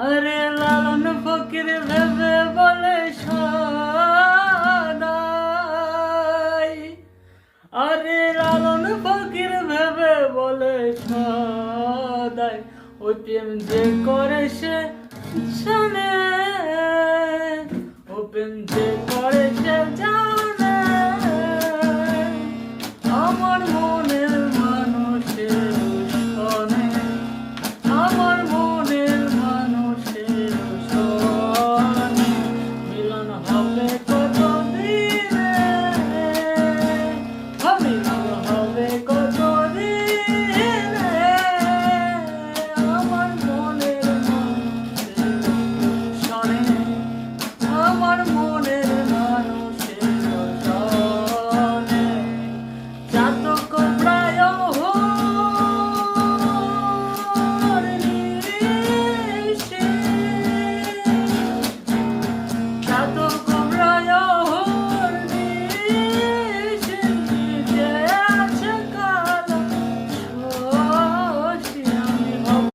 আরে লালন ফকির ভেবে বলে সদাই, আরে লালন ফকির ভেবে বলে সদাই, ওই প্রেম যে করে সে জানে, ও প্রেম যে